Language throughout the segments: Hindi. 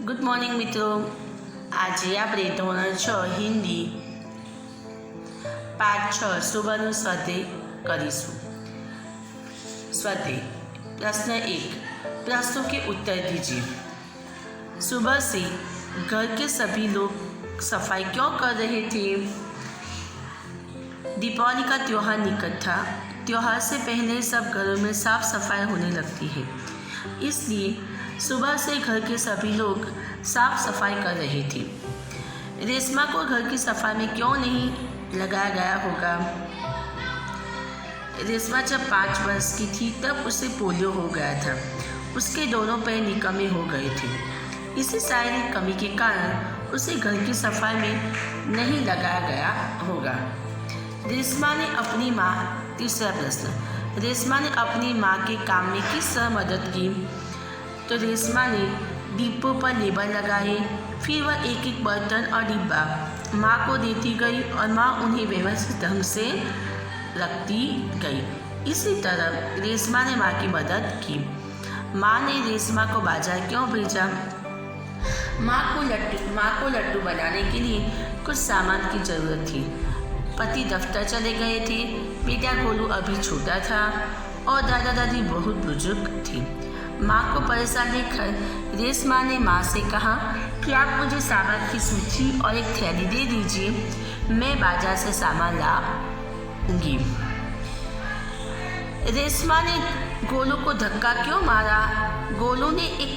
ગુડ મોર્નિંગ મિત્રો. આજે આપણે ધોરણ 6 હિન્દી પાઠ 6 સુબહનું સ્વાધ્યાય કરીશું. स्वाध्याय प्रश्न 1. प्रश्नों के उत्तर दीजिए. सुबह से घर के सभी लोग सफाई क्यों कर रहे थे? दीपावली का त्यौहार निकट था. त्यौहार से पहले सब घरों में साफ सफाई होने लगती है, इसलिए सुबह से घर के सभी लोग साफ सफाई कर रहे थे. रेशमा को घर की सफाई में क्यों नहीं लगाया गया होगा? रेशमा जब 5 वर्ष की थी तब उसे पोलियो हो गया था. उसके दोनों पैर निकम्मे हो गए थे. इसी शारीरिक कमी के कारण उसे घर की सफाई में नहीं लगाया गया होगा. रेशमा ने अपनी माँ तीसरा प्रश्न. रेशमा ने अपनी माँ के काम में किस तरह मदद की? तो रेशमा ने डिब्बों पर लेबल लगाए. फिर वह एक एक बर्तन और डिब्बा माँ को देती गई और माँ उन्हें व्यवस्थित ढंग से रखती गई. इसी तरह रेशमा ने माँ की मदद की. माँ ने रेशमा को बाजार क्यों भेजा? माँ को लड्डू बनाने के लिए कुछ सामान की ज़रूरत थी. पति दफ्तर चले गए थे. बेटा गोलू अभी छोटा था और दादा दादी बहुत बुजुर्ग थी. माँ को परेशान देखकर रेशमा ने माँ से कहा कि आप मुझे सामान की सूची और एक थैली दे दीजिए, मैं बाजार से सामान लाऊंगी. रेशमा ने गोलू को धक्का क्यों मारा? गोलू ने एक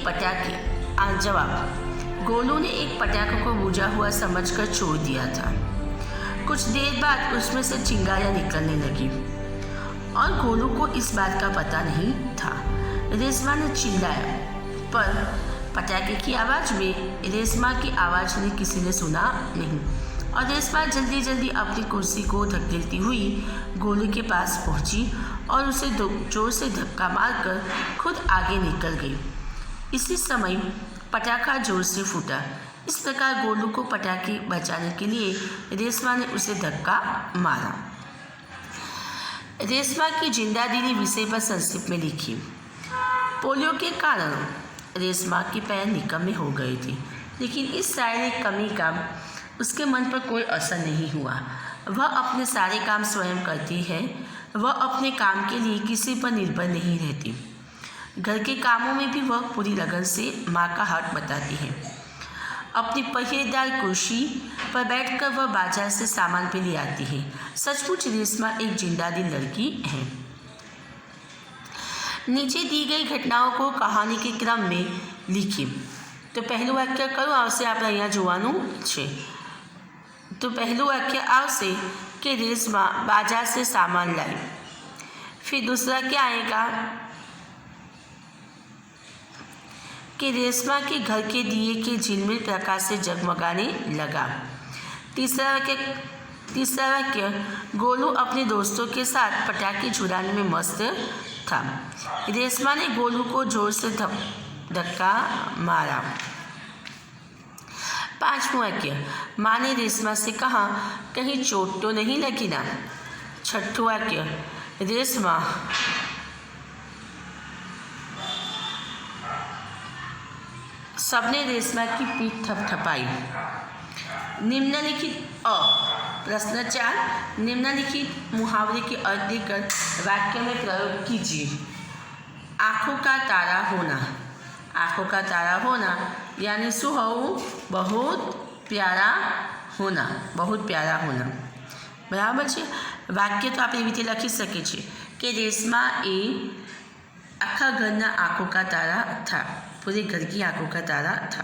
पटाखे को बुझा हुआ समझकर छोड़ दिया था. कुछ देर बाद उसमें से चिंगारियाँ निकलने लगी और गोलू को इस बात का पता नहीं था. रेशमा ने चिल्लाया, पर पटाखे की आवाज़ में रेशमा की आवाज़ ने किसी ने सुना नहीं और रेशमा जल्दी जल्दी अपनी कुर्सी को धकेलती हुई गोलू के पास पहुंची और उसे जोर से धक्का मारकर खुद आगे निकल गई. इसी समय पटाखा जोर से फूटा. इस प्रकार गोलू को पटाखे बचाने के लिए रेशमा ने उसे धक्का मारा. रेशमा की जिंदादिली विषय पर संक्षिप्त में लिखी. पोलियो के कारण रेशमा के पैर निकम्मे हो गए थे, लेकिन इस शारीरिक कमी का उसके मन पर कोई असर नहीं हुआ. वह अपने सारे काम स्वयं करती है. वह अपने काम के लिए किसी पर निर्भर नहीं रहती. घर के कामों में भी वह पूरी लगन से माँ का हाथ बटाती है. अपनी पहिएदार कुर्सी पर बैठकर वह बाजार से सामान भी ले आती है. सचमुच रेशमा एक जिंदादिल लड़की है. नीचे दी गई घटनाओं को कहानी के क्रम में लिखी. तो पहલું વાક્ય કયું આવશે? આપણે અહીંયા જોવાનું છે. તો पहલું वाक्य આવશે कि रेशमा बाजार से सामान लाई. फिर दूसरा क्या आएगा कि रेशमा के घर के दिए के झिलमिल प्रकाश से जगमगाने लगा. तीसरा वाक्य गोलू अपने दोस्तों के साथ पटाखे छुड़ाने में मस्त था. रेशमा ने गोलू को जोर से धक्का मारा. 5वां वाक्य माँ ने रेशमा से कहा कहीं चोट तो नहीं लगी ना. 6वां वाक्य रेशमा सबने रेशमा की पीठ थपथपाई. निम्नलिखित प्रश्न 4 निम्नलिखित मुहावरे के अर्थ देकर वाक्य में प्रयोग कीजिए. आँखों का तारा होना. आँखों का तारा होना यानी શું હોવું? बहुत प्यारा होना. बहुत प्यारा होना. बराबर છે. वाक्य तो आप एवी लखी सके छे कि रेशमा ए आखा घरना आँखों का तारा था. पूरे घर की आँखों का तारा था.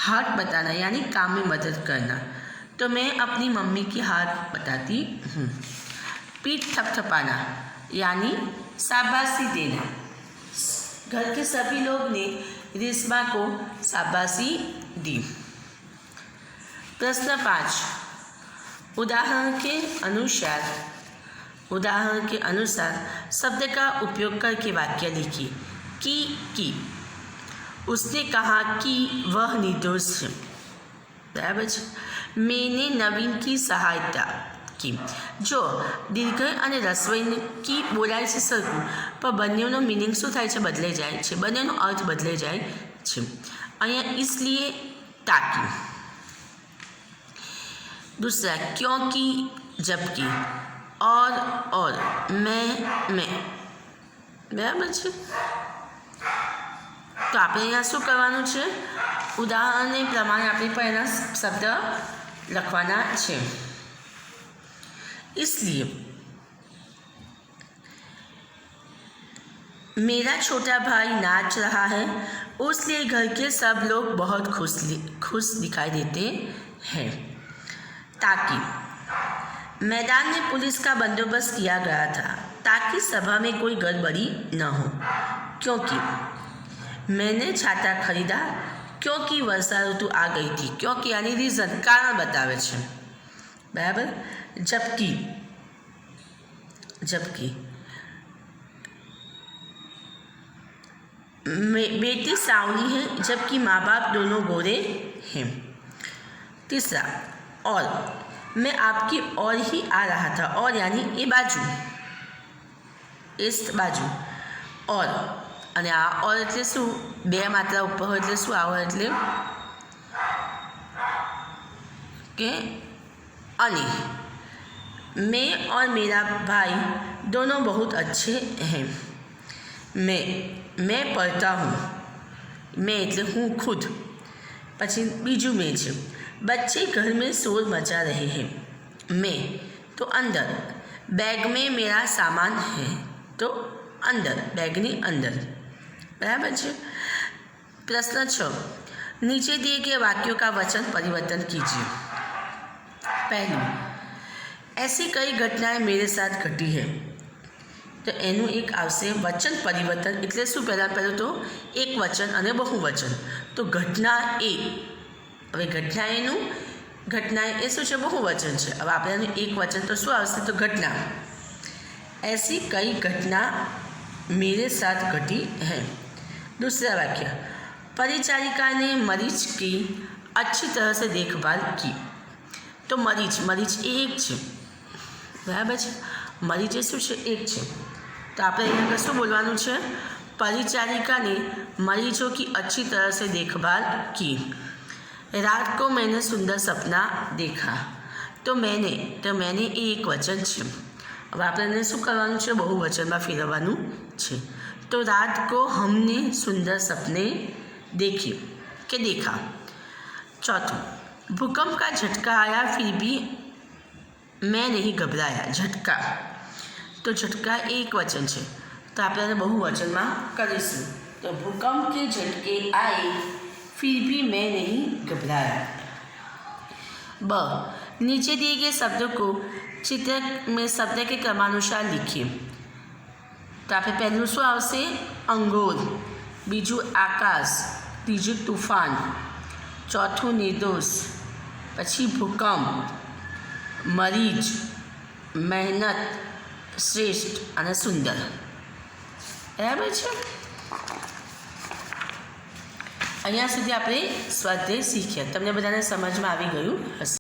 हाथ बताना यानी काम में मदद करना. तो मैं अपनी मम्मी की हाथ बताती हूँ. पीठ थपथपाना यानी शाबाशी देना. घर के सभी लोग ने रेशमा को शाबाशी दी. प्रश्न 5 उदाहरण के अनुसार शब्द का उपयोग करके वाक्य लिखिए. की उसने कहा कि वह निर्दोष है. बराबर. मैंने नवीन की सहायता की. जो दीर्घ અને રસ્વઈની બોલાય છે સરખું, પણ બંનેનો મિનિંગ શું થાય છે? બદલાઈ જાય છે. બંનેનો અર્થ બદલાઈ જાય છે. અહીંયા इसलिए ताकि. दूसरा क्योंकि जबकि और मैं. બરાબર છે. તો આપણે અહીંયા શું કરવાનું છે? ઉદાહરણને પ્રમાણે આપણે પહેલા શબ્દ લખવાના છે. इसलिए मेरा छोटा भाई नाच रहा है, उसलिए घर के सब लोग बहुत खुश दिखाई देते हैं. ताकि मैदान में पुलिस का बंदोबस्त किया गया था ताकि सभा में कोई गड़बड़ी न हो. क्योंकि मैंने छाता खरीदा क्योंकि वर्षा ऋतु आ गई थी. क्योंकि यानी रीज़न, कारण बतावे છે. बराबर. जबकि बेटी सावली है जबकि माँ बाप दोनों गोरे हैं. तीसरा और मैं आपकी ओर ही आ रहा था. और यानी ये बाजू, इस बाजू. और અને આ ઓર એટલે શું? બે માત્રા ઉપર હોય એટલે શું આવે? એટલે કે અને. मैं और मेरा भाई दोनों बहुत अच्छे हैं. मैं पढ़ता हूँ. मैं એટલે હું खुद. પછી બીજું मैं છે. बच्चे घर में शोर मचा रहे हैं. मैं तो अंदर. बैग में मेरा सामान है. तो अंदर, बैगनी अंदर. बराबर છે. प्रश्न 6. नीचे दिए गए वाक्यों का वचन परिवर्तन कीजिए. पहलू, ऐसी कई घटनाएं मेरे साथ घटी है. तो એનું એક આવશે વચન પરિવર્તન. એટલે શું? પહેલું તો એક વચન અને બહુવચન. તો ઘટના એ. હવે ઘટના એ શું છે? બહુવચન છે. હવે આપણે એનું એક વચન તો શું આવશે? તો ઘટના. ऐसी कई घटना मेरे साथ घटी है. दूसरा वाक्य, परिचारिका ने मरीज की अच्छी तरह से देखभाल की. तो मरीज એ એક છે. બરાબર છે. મરીજ એ શું છે? એક છે. તો આપણે અહીંયા શું બોલવાનું છે? परिचारिका ने मरीजों की अच्छी तरह से देखभाल की. रात को मैंने सुंदर सपना देखा. तो मैंने એ એક વચન છે. હવે આપણે શું કરવાનું છે? બહુવચનમાં ફેરવવાનું છે. तो रात को हमने सुंदर सपने देखा. चौथों, भूकंप का झटका आया फिर भी मैं नहीं घबराया. झटका. तो झटका एक वचन છે. तो આપણે બહુવચનમાં કરીશું. तो भूकंप के झटके आए फिर भी मैं नहीं घबराया. ब. नीचे दिए गए शब्दों को चित्र में शब्द के क्रमानुसार लिखिए. तो આપણે પહેલું શું આવશે? અંગોર. બીજું આકાશ. ત્રીજું તુફાન. ચોથું નિર્દોષ. પછી ભૂકંપ, મરીજ, મહેનત, શ્રેષ્ઠ અને સુંદર. બરાબર છે. અહીંયા સુધી આપણે સ્વાધ્યાય શીખ્યા. તમને બધાને સમજમાં આવી ગયું હશે.